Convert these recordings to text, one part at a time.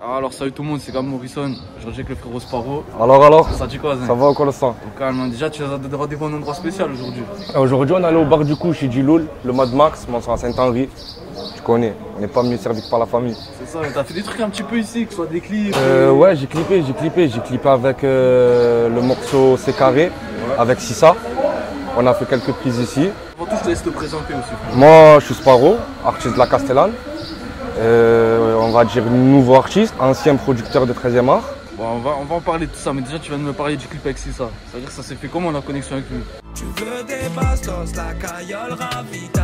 Alors salut tout le monde, c'est Gab Morrison, aujourd'hui avec le frérot Sparrow. Alors Ça dit quoi, Zin? ça va encore le sang? Au calme, déjà tu as donné rendez-vous à un endroit spécial aujourd'hui. Aujourd'hui on est allé au bar du coup chez Djiloul, le Mad Max, on sera à Saint-Henri. Tu connais, on n'est pas mieux servi que par la famille. C'est ça, mais t'as fait des trucs un petit peu ici, que ce soit des clips. Ouais, j'ai clippé avec le morceau C'est Carré, avec Sissa. On a fait quelques prises ici. Avant tout, je te laisse te présenter aussi. Moi je suis Sparrow, artiste de la Castellane. On va dire nouveau artiste, ancien producteur de 13e art. Bon, on va en parler de tout ça, mais déjà tu viens de me parler du clip avec Sissa. C'est-à-dire que ça s'est fait comment la connexion avec lui? Tu veux des bastos, la caillole ravita.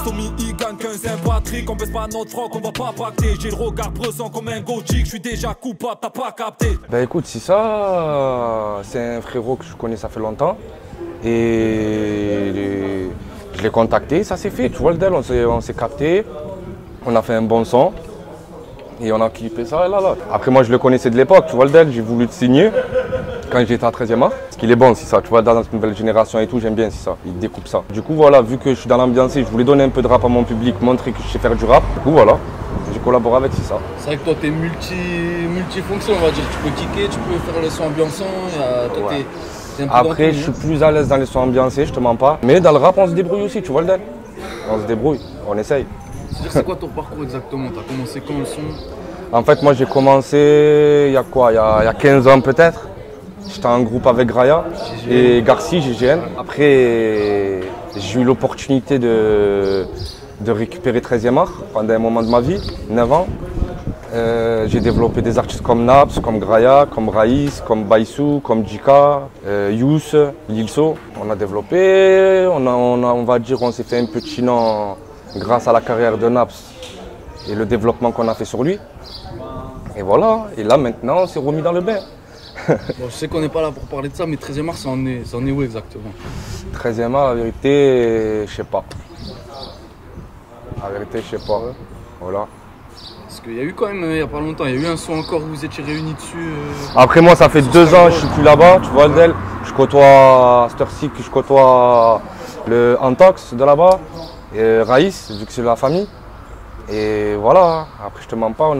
Tous mis, ils gagnent 15 Patrick, on baisse pas notre froc, on va pas pacter. J'ai le regard bresant comme un gothique, je suis déjà coupable, t'as pas capté. Ben écoute, Sissa, c'est un frérot que je connais ça fait longtemps. Et je l'ai contacté, ça s'est fait, tu vois le deal, on s'est capté, on a fait un bon son et on a clippé ça et là. Après moi je le connaissais de l'époque, tu vois le deal, j'ai voulu te signer quand j'étais à 13e art. Parce qu'il est bon Sissa, tu vois, dans cette nouvelle génération et tout, j'aime bien Sissa, il découpe ça. Du coup voilà, vu que je suis dans l'ambiance, je voulais donner un peu de rap à mon public, montrer que je sais faire du rap. Du coup voilà, j'ai collaboré avec Sissa. C'est vrai que toi t'es multifonction, on va dire. Tu peux kicker, tu peux faire le son ambiançant, toi Ouais. t'es un peu Après, dans je suis plus à l'aise dans les sons ambiancés, je te mens pas. Mais dans le rap, on se débrouille aussi, tu vois le deal. On se débrouille, on essaye. C'est-à-dire c'est quoi ton parcours exactement? T'as commencé quand le son? En fait, moi, j'ai commencé il y a quoi? Il y a 15 ans peut-être. J'étais en groupe avec Graya et Garci, GGN. Après, j'ai eu l'opportunité de récupérer 13e art pendant un moment de ma vie, 9 ans. J'ai développé des artistes comme Naps, comme Graya, comme Raïs, comme Baïsou, comme Djika, Yous, Lilso. On a développé, on va dire, on s'est fait un petit nom grâce à la carrière de Naps et le développement qu'on a fait sur lui. Et voilà, et là maintenant on s'est remis dans le bain. Bon, je sais qu'on n'est pas là pour parler de ça, mais 13e art, ça en est où exactement? 13e art, la vérité, je sais pas. La vérité, je sais pas. Voilà. Parce qu'il y a eu quand même, il n'y a pas longtemps, il y a eu un son encore où vous étiez réunis dessus. Après moi ça fait 2 ans, je suis plus là-bas, tu vois le deal. Je côtoie Stursik, je côtoie le Antox de là-bas, et Raïs, vu que c'est la famille. Et voilà, après je te mens pas,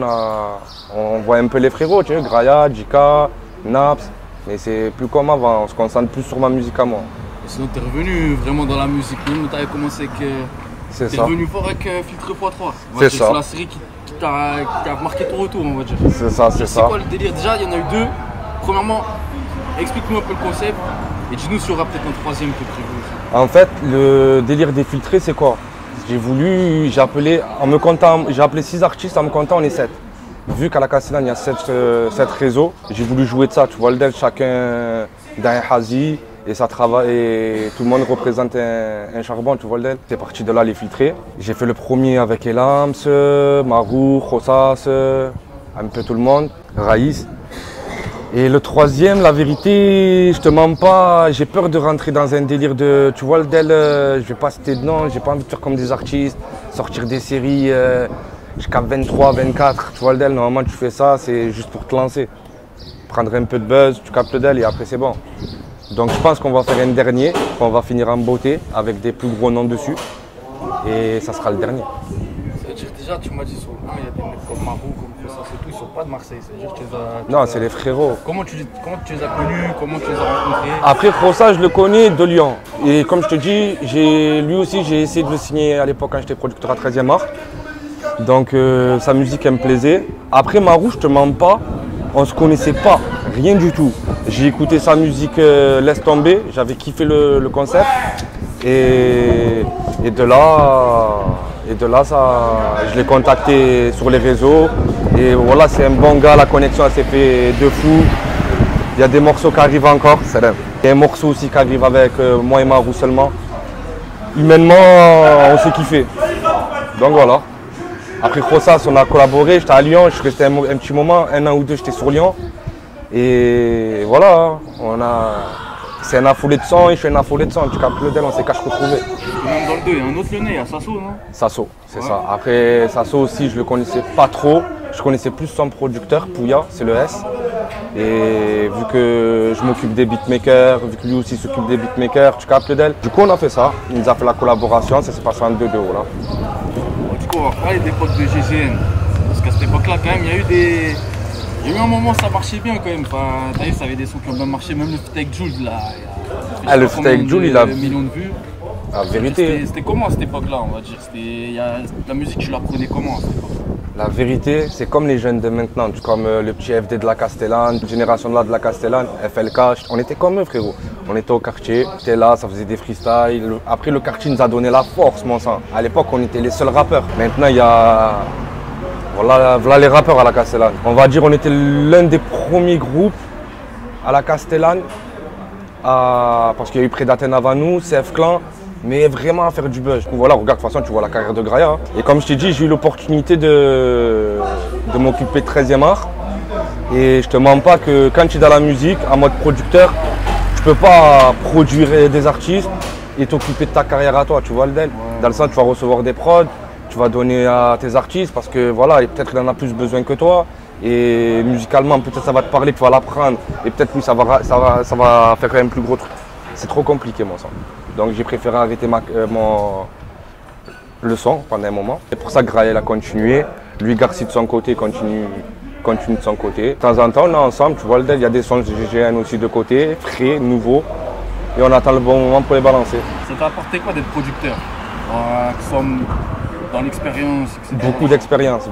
on voit un peu les frérots, tu vois, Graya, Djika, Naps, mais c'est plus comme avant, on se concentre plus sur ma musique à moi. Et sinon t'es revenu vraiment dans la musique, même t'avais commencé avec... C'est t'es ça. revenu fort avec Filtre x3. C'est ça. C'est la série qui t'a marqué ton retour, on va dire. C'est ça, c'est C'est ça. quoi le délire? Déjà, il y en a eu 2. Premièrement, explique-nous un peu le concept et dis-nous s'il y aura peut-être un 3e qui est prévu aussi. En fait, le délire des filtrés, c'est quoi? J'ai appelé 6 artistes, en me comptant on est 7. Vu qu'à la Castellane il y a 7 réseaux, j'ai voulu jouer de ça, tu vois le deal, chacun dans un hazi et ça travaille et tout le monde représente un charbon, tu vois le deal. C'est parti de là les filtrés. J'ai fait le premier avec Elams, Marou, Khossas, un peu tout le monde, Raïs. Et le 3e, la vérité, je te mens pas, j'ai peur de rentrer dans un délire de, tu vois le deal, je vais pas citer de nom, j'ai pas envie de faire comme des artistes, sortir des séries jusqu'à 23, 24, tu vois le deal, normalement tu fais ça, c'est juste pour te lancer. Prendre un peu de buzz, tu captes le deal et après c'est bon. Donc je pense qu'on va faire un dernier, qu'on va finir en beauté avec des plus gros noms dessus et ça sera le dernier. Ça veut dire déjà, tu m'as dit sur le 1, il y a des mecs comme Marou, comme Khossas et tout, ils sont pas de Marseille, ça veut dire que tu les as... Non, c'est les frérots. Comment tu les as connus? Comment tu les as rencontrés? Après Khossas, je le connais de Lyon. Et comme je te dis, lui aussi, j'ai essayé de le signer à l'époque quand j'étais producteur à 13e art. Donc sa musique, elle me plaisait. Après Marou, je te mens pas, on se connaissait pas, rien du tout. J'ai écouté sa musique Laisse tomber, j'avais kiffé le concept. Et de là, je l'ai contacté sur les réseaux. Et voilà, c'est un bon gars, la connexion elle s'est fait de fou. Il y a des morceaux qui arrivent encore, c'est vrai. Il y a un morceau aussi qui arrive avec moi et Marou seulement. Humainement, on s'est kiffé. Donc voilà. Après Khossas, on a collaboré, j'étais à Lyon, je suis resté un petit moment, 1 an ou 2, j'étais sur Lyon. Et voilà, c'est un affolé de son et je suis un affolé de son. Tu captes le deal, on s'est qu'à se retrouver. Même dans le 2, il y a un autre Lyonnais, il y a Sasso, non? Sasso, c'est ça. Après Sasso aussi, je le connaissais pas trop. Je connaissais plus son producteur, Pouya, c'est le S. Et vu que je m'occupe des beatmakers, vu que lui aussi s'occupe des beatmakers, tu captes le deal. Du coup, on a fait ça. Il nous a fait la collaboration, ça s'est passé en 2-2, voilà. Du coup, on va parler de l'époque de GGN. Parce qu'à cette époque-là, quand même, il y a eu des. Il y a eu un moment où ça marchait bien quand même. Enfin, t'as vu, ça avait des sons qui ont bien marché, même le feat avec Jules là. Le feat avec Jules, il a. Millions de vues. La vérité. C'était comment à cette époque-là, on va dire? La musique, tu la prenais comment à cette époque? La vérité, c'est comme les jeunes de maintenant, comme le petit FD de la Castellane, cette génération-là de la Castellane, FLK, on était comme eux frérot. On était au quartier, c'était là, ça faisait des freestyles. Après le quartier nous a donné la force, mon sang. À l'époque, on était les seuls rappeurs. Maintenant, il y a... Voilà les rappeurs à la Castellane. On va dire on était l'un des premiers groupes à la Castellane, parce qu'il y a eu Predaten avant nous, CF Clan, mais vraiment à faire du buzz. Voilà, regarde, de toute façon, tu vois la carrière de Graya. Hein. Et comme je t'ai dit, j'ai eu l'opportunité de m'occuper de 13e art. Et je te mens pas que quand tu es dans la musique, en mode producteur, tu peux pas produire des artistes et t'occuper de ta carrière à toi, tu vois le deal. Dans le sens, tu vas recevoir des prods, tu vas donner à tes artistes parce que voilà, peut-être qu'il en a plus besoin que toi. Et musicalement, peut-être ça va te parler, tu vas l'apprendre. Et peut-être lui, ça va faire quand même plus gros truc. C'est trop compliqué, mon sang. Donc j'ai préféré arrêter le son pendant un moment. C'est pour ça que Graya a continué. Lui, Garci de son côté, continue de son côté. De temps en temps, on est ensemble, tu vois le deal, il y a des sons de GGN aussi de côté, frais, nouveaux. Et on attend le bon moment pour les balancer. Ça t'a apporté quoi d'être producteur? Que ce soit dans l'expérience, etc.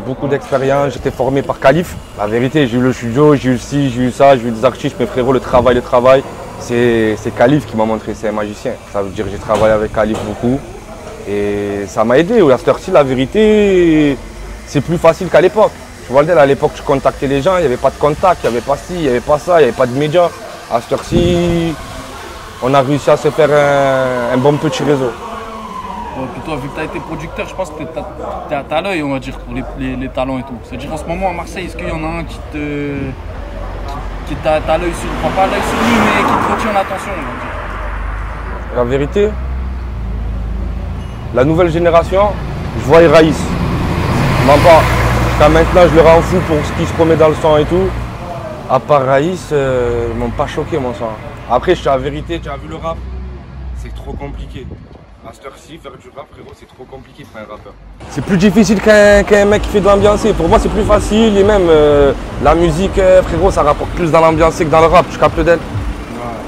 Beaucoup d'expérience. J'étais formé par Khalif. La vérité, j'ai eu le studio, j'ai eu ci, j'ai eu ça, j'ai eu des artistes, mais frérot, le travail. C'est Khalif qui m'a montré, c'est un magicien. Ça veut dire que j'ai travaillé avec Khalif beaucoup et ça m'a aidé. À cette heure-ci, la vérité, c'est plus facile qu'à l'époque. Tu vois, à l'époque, tu contactais les gens, il n'y avait pas de contact, il n'y avait pas ci, il n'y avait pas ça, il n'y avait pas de médias. À cette heure-ci, on a réussi à se faire un bon petit réseau. Puis toi, vu que tu as été producteur, je pense que tu as l'œil, on va dire, pour les talents et tout. C'est-à-dire, en ce moment, à Marseille, est-ce qu'il y en a un qui t'a l'œil sur lui, pas l'œil sur lui, mais qui te retient l'attention, on va dire? La vérité, la nouvelle génération, je vois Raïs. Même pas. Jusqu'à maintenant, je le rends fou pour ce qui se promet dans le sang et tout. À part Raïs, ils m'ont pas choqué, mon sang. Après, je suis la vérité, tu as vu le rap, c'est trop compliqué. À cette heure-ci, faire du rap, frérot, c'est trop compliqué pour un rappeur. C'est plus difficile qu'un mec qui fait de l'ambiancé. Pour moi, c'est plus facile. Et même la musique, frérot, ça rapporte plus dans l'ambiancé que dans le rap. Tu captes d'elle.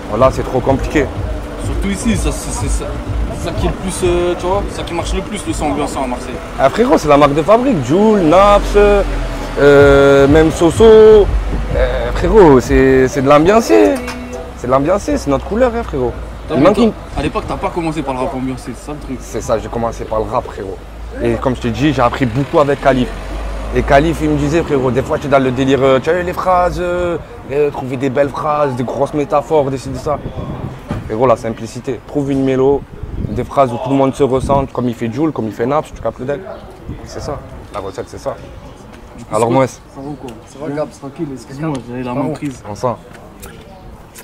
Voilà, c'est trop compliqué. Surtout ici, c'est ça qui est le plus, tu vois, ça qui marche le plus, le son ambiancé à Marseille. Ah, frérot, c'est la marque de fabrique. Jules, Naps, même Soso. Frérot, c'est de l'ambiancé. C'est de l'ambiancé, c'est notre couleur, hein, frérot. À l'époque, t'as pas commencé par le rap ambiancé, c'est ça le truc? C'est ça, j'ai commencé par le rap, frérot. Et comme je te dis, j'ai appris beaucoup avec Khalif. Et Khalif, il me disait, frérot, des fois, tu es dans le délire, tu as eu les phrases, trouver des belles phrases, des grosses métaphores, décider ça. Frérot, la simplicité. Trouve une mélo, des phrases où tout le monde se ressent, comme il fait Jules, comme il fait Naps, tu captes le deck. C'est ça, la recette, c'est ça. Alors, moi, ça va ou quoi? Ça va, Gabs, tranquille, excuse-moi, j'avais la main prise. On sent.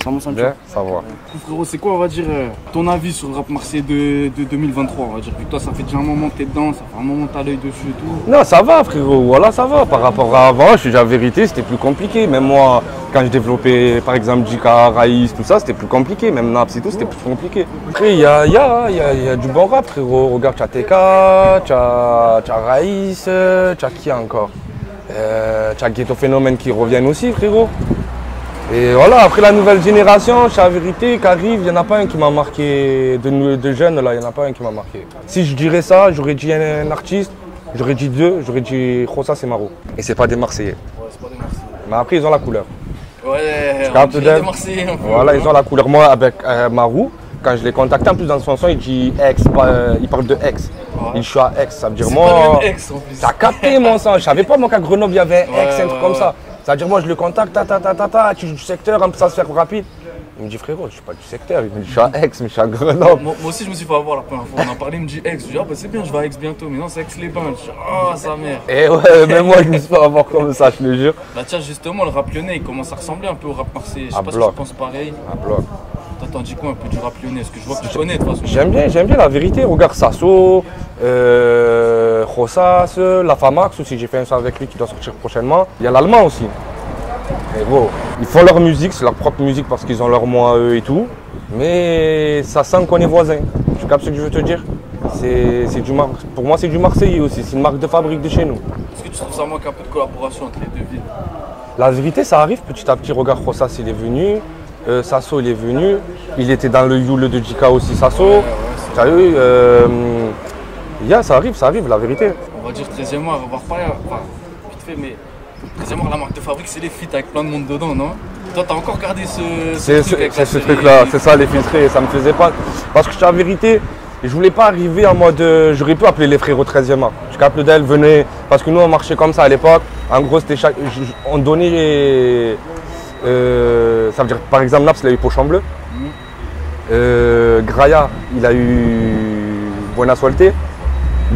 Bien, ça va. Frérot, c'est quoi, on va dire, ton avis sur le rap marseillais de 2023, on va dire? Vu que toi, ça fait déjà un moment que t'es dedans, ça fait un moment que t'as l'œil dessus et tout. Non, ça va, frérot, voilà, ça va. Par rapport à avant, je te dis la vérité, c'était plus compliqué. Même moi, quand je développais, par exemple, Jika, Raïs, tout ça, c'était plus compliqué. Même Naps et tout, c'était plus compliqué. Après, il y a du bon rap, frérot. Regarde, tu as TK, tu as Raïs, tu as qui encore? Tu as Ghetto Phénomène qui reviennent aussi, frérot. Et voilà, après la nouvelle génération, c'est la vérité qui arrive, il n'y en a pas un qui m'a marqué, de jeunes là, il n'y en a pas un qui m'a marqué. Si je dirais ça, j'aurais dit un artiste, j'aurais dit deux, j'aurais dit Rosa et Maro. Et c'est pas des Marseillais. Ouais, c'est pas des Marseillais. Mais après, ils ont la couleur. Ouais, on dirait des Marseillais un peu. Voilà, ils ont la couleur. Moi, avec Marou, quand je l'ai contacté, en plus dans son son, il dit ex, il parle de ex. Ouais. Il suis à ex, ça veut dire moi. Pas le même ex en plus. T'as capté mon sang, je savais pas moi qu'à Grenoble il y avait un ex, un truc comme ça. Ça veut dire moi je le contacte, tu es du secteur, ça se fait rapide. Il me dit frérot, je suis pas du secteur, il me dit je suis à Aix, mais je suis à Grenoble. Moi aussi je me suis fait avoir la première fois, on en parlait, il me dit Aix, je dis ah bah c'est bien, je vais à Aix bientôt, mais non c'est Aix-les-Bains, je dis ah sa mère. Et ouais, même moi je me suis fait avoir comme ça, je le jure. Bah tiens justement le rap lyonnais il commence à ressembler un peu au rap marseillais, je sais pas si tu penses pareil. À bloc. Toi t'en dis quoi un peu du rap lyonnais, parce que je vois que tu connais de toute façon. J'aime bien la vérité, regarde Sasso, Rosas, La Famax aussi, j'ai fait un son avec lui qui doit sortir prochainement. Il y a l'allemand aussi. Et bon, ils font leur musique, c'est leur propre musique parce qu'ils ont leur mot à eux et tout. Mais ça sent qu'on est voisins. Tu captes ce que je veux te dire? Pour moi, c'est du Marseillais aussi. C'est une marque de fabrique de chez nous. Est-ce que tu trouves ça manque un peu de collaboration entre les deux villes? La vérité, ça arrive petit à petit. Regarde, Rossas, il est venu. Sasso, il est venu. Il était dans le Yule de Djika aussi, Sasso. Tu as vu ça arrive, la vérité. On va dire 13e art, on va reparler, vite fait, mais 13e art, la marque de fabrique, c'est les feats avec plein de monde dedans, non? Toi, t'as encore gardé ce truc-là, c'est ça, les filtrés, ça me faisait pas. Parce que je dis la vérité, je voulais pas arriver en mode. J'aurais pu appeler les frérots 13e art. Je capte d'elle, venez. Parce que nous, on marchait comme ça à l'époque. En gros, c'était on donnait. Ça veut dire, par exemple, Naps, il a eu Pochon Bleu. Graya, il a eu Buena Suerte.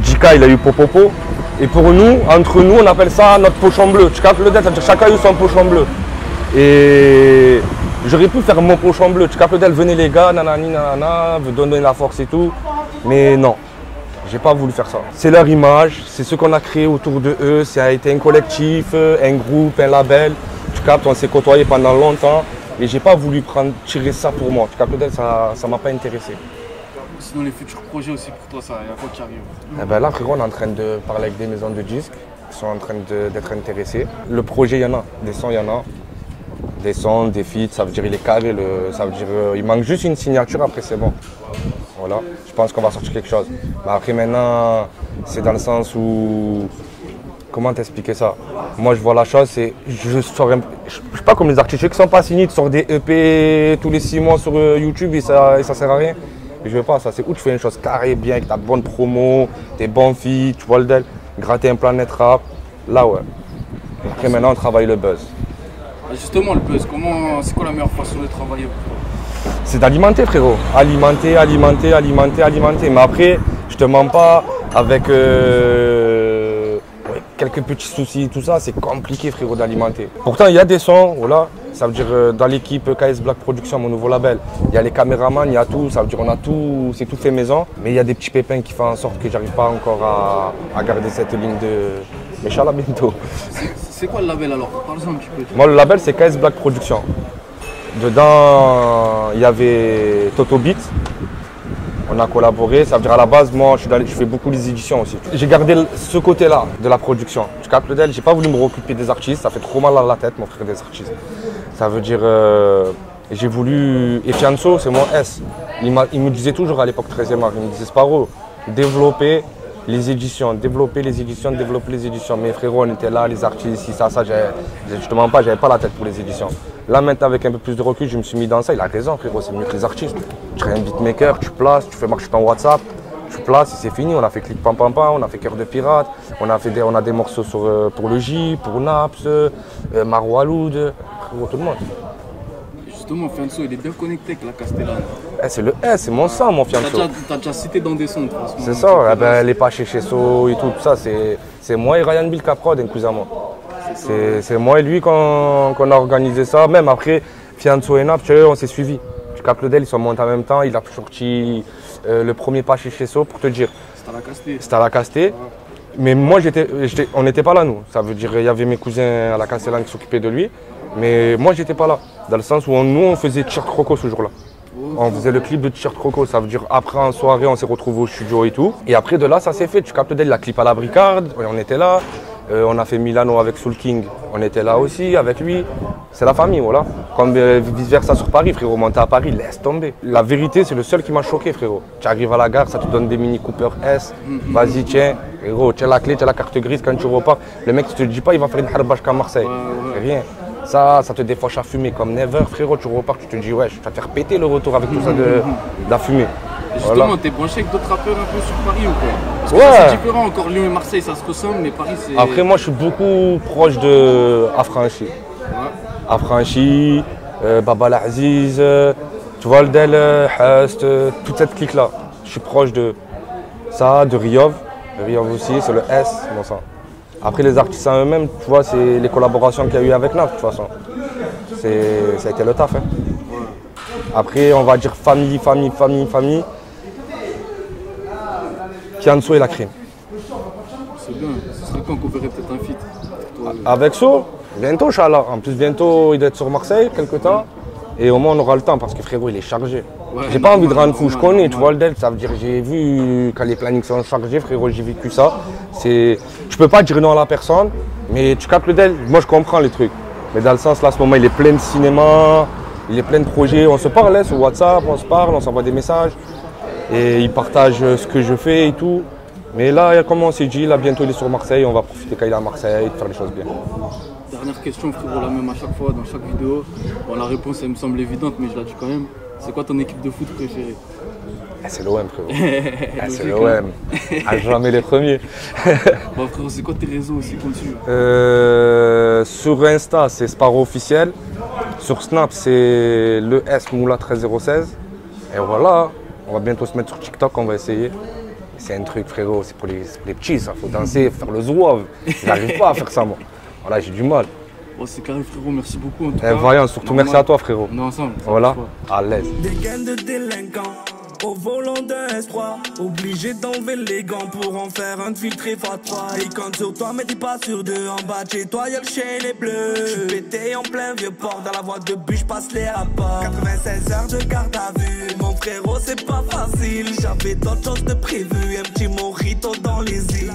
Djika, il a eu Popopo. Et pour nous, entre nous, on appelle ça notre pochon bleu. Tu captes le dette, ça veut dire chacun a eu son pochon bleu. Et j'aurais pu faire mon pochon bleu. Tu captes le dette, venez les gars, nanani, nanana, vous donner la force et tout. Mais non, j'ai pas voulu faire ça. C'est leur image, c'est ce qu'on a créé autour de eux. Ça a été un collectif, un groupe, un label. Tu captes, on s'est côtoyé pendant longtemps. Et j'ai pas voulu tirer ça pour moi. Tu captes le dette, ça m'a pas intéressé. Sinon, les futurs projets aussi pour toi, ça, il y a quoi qui arrive? Eh ben là, frérot, on est en train de parler avec des maisons de disques qui sont en train d'être intéressées. Le projet, il y en a. Des sons, il y en a. Des sons, des feats, ça veut dire il est carré. Ça veut dire il manque juste une signature, après c'est bon. Voilà, je pense qu'on va sortir quelque chose. Mais après maintenant, c'est dans le sens où... Comment t'expliquer ça? Moi, je vois la chose, c'est... Je suis pas comme les artistes qui sont pas signés, qui sortent des EP tous les 6 mois sur YouTube et ça sert à rien. Je veux pas ça, c'est où tu fais une chose carrée, bien, avec ta bonne promo, tes bons filles, tu vois le del, gratter un Planet Rap, là ouais. Après maintenant on travaille le buzz. Justement le buzz, c'est quoi la meilleure façon de travailler? C'est d'alimenter frérot, alimenter. Mais après, je te mens pas, avec quelques petits soucis, tout ça, c'est compliqué frérot d'alimenter. Pourtant il y a des sons, voilà. Ça veut dire dans l'équipe KS Black Production, mon nouveau label, il y a les caméramans, il y a tout, ça veut dire on a tout, c'est tout fait maison. Mais il y a des petits pépins qui font en sorte que j'arrive pas encore à garder cette ligne de... Mais Inch'Allah bientôt. C'est quoi le label alors? Parle-en un petit peu. Moi le label c'est KS Black Production. Dedans il y avait Toto Beat. On a collaboré, ça veut dire à la base, moi je fais beaucoup les éditions aussi. J'ai gardé ce côté-là de la production. Tu captes le del, j'ai pas voulu me recouper des artistes, ça fait trop mal à la tête mon frère des artistes. Ça veut dire, j'ai voulu, et Fianso c'est mon S. Il me disait toujours à l'époque 13e art, il me disait Sparrow, développer les éditions. Mais frérot, on était là, les artistes, ça, je te mens pas, j'avais pas la tête pour les éditions. Là maintenant avec un peu plus de recul, je me suis mis dans ça, il a raison frérot, c'est mieux que les artistes. Tu crées un beatmaker, tu places, tu fais marcher ton WhatsApp, tu places et c'est fini. On a fait Clip Pam Pam Pam, on a fait Cœur de Pirate, on a des morceaux pour le J, pour Naps, Marou Aloud, frérot, tout le monde. Justement, Fianso, il est bien connecté avec la Castellane. C'est le S, c'est mon sang, mon Fianso. T'as déjà cité dans des sons de toute façon. C'est ça, les Pachés chez So et tout ça, c'est moi et Ryan Bill Caprod, un cousin moi. C'est moi et lui qu'on a organisé ça. Même après, Fianso et Naps, on s'est suivis. Tu captes le del, ils sont montés en même temps. Il a sorti le premier Paché chez So pour te dire. C'était à la Casté. Mais moi, on n'était pas là, nous. Ça veut dire qu'il y avait mes cousins à la Castellane qui s'occupaient de lui. Mais moi, j'étais pas là. Dans le sens où nous, on faisait T-shirt Croco ce jour-là. On faisait le clip de T-shirt Croco. Ça veut dire après, en soirée, on s'est retrouvés au studio et tout. Et après, de là, ça s'est fait. Tu captes d'elle, la clip à la Bricarde. On était là. On a fait Milano avec Soul King. On était là aussi avec lui. C'est la famille, voilà. Comme vice-versa sur Paris, frérot. Monter à Paris, laisse tomber. La vérité, c'est le seul qui m'a choqué, frérot. Tu arrives à la gare, ça te donne des Mini Cooper S. Vas-y, tiens. Frérot, tu as la clé, tu as la carte grise. Quand tu repars, le mec, tu te dis pas, il va faire une harbach qu'à Marseille. Rien. Ça te défoche à fumer comme never, frérot. Tu repars, tu te dis, ouais, je vais te faire péter le retour avec tout ça de la fumée. Et justement, voilà. T'es branché avec d'autres rappeurs un peu sur Paris ou quoi? Parce que ouais. C'est différent, encore Lyon et Marseille, ça se ressemble, mais Paris, c'est... Après, moi, je suis beaucoup proche de Affranchi. Ouais. Affranchi, Baba L'Aziz, tu vois, le Del, Hust, toute cette clique-là. Je suis proche de ça, de Riov. Riov aussi, c'est le S, bon sang. Après, les artistes en eux-mêmes, tu vois, c'est les collaborations qu'il y a eu avec Naf, de toute façon. Ça a été le taf. Hein. Après, on va dire famille. Fianso et la crime. C'est bien. Ce serait quand qu'on verrait peut-être un feat avec So, bientôt, Inch'Allah. En plus, bientôt, il doit être sur Marseille, quelque temps. Et au moins, on aura le temps parce que frérot, il est chargé. J'ai pas envie de rendre fou, je connais, tu vois le DEL, ça veut dire j'ai vu quand les plannings sont chargés, frérot, j'ai vécu ça. Tu peux pas dire non à la personne, mais tu captes le DEL, moi je comprends les trucs. Mais dans le sens là, à ce moment, il est plein de cinéma, il est plein de projets, on se parle sur WhatsApp, on se parle, on s'envoie des messages. Et il partage ce que je fais et tout. Mais là, comme on s'est dit, là bientôt il est sur Marseille, on va profiter quand il est à Marseille de faire les choses bien. Dernière question, frérot, la même à chaque fois, dans chaque vidéo. Bon, la réponse, elle me semble évidente, mais je la dis quand même. C'est quoi ton équipe de foot préférée? C'est l'OM, frérot. C'est l'OM. À jamais les premiers. Bon, frérot, c'est quoi tes réseaux aussi qu'on suit? Sur Insta, c'est Sparrow officiel. Sur Snap, c'est le S Moula 13016. Et voilà, on va bientôt se mettre sur TikTok, on va essayer. C'est un truc, frérot, c'est pour les petits, ça. Faut danser, faire le zouave. Je n'arrive pas à faire ça, moi. Voilà, j'ai du mal. Bon, c'est carré, frérot, merci beaucoup en tout cas. Voyons, surtout merci à toi, frérot. On est ensemble. Voilà, à l'aise. Des gaines de délinquants au volant de S3, obligé d'enlever les gants pour en faire un filtré x3. Et quand sur toi, mais t'es pas sûr de en bas de chez toi, y'a le chien et les bleus. J'suis pété en plein vieux port, dans la voie de bus, j'passe les rapports. 96 heures de garde à vue, mon frérot, c'est pas facile. J'avais d'autres choses de prévues, un petit mojito dans les îles.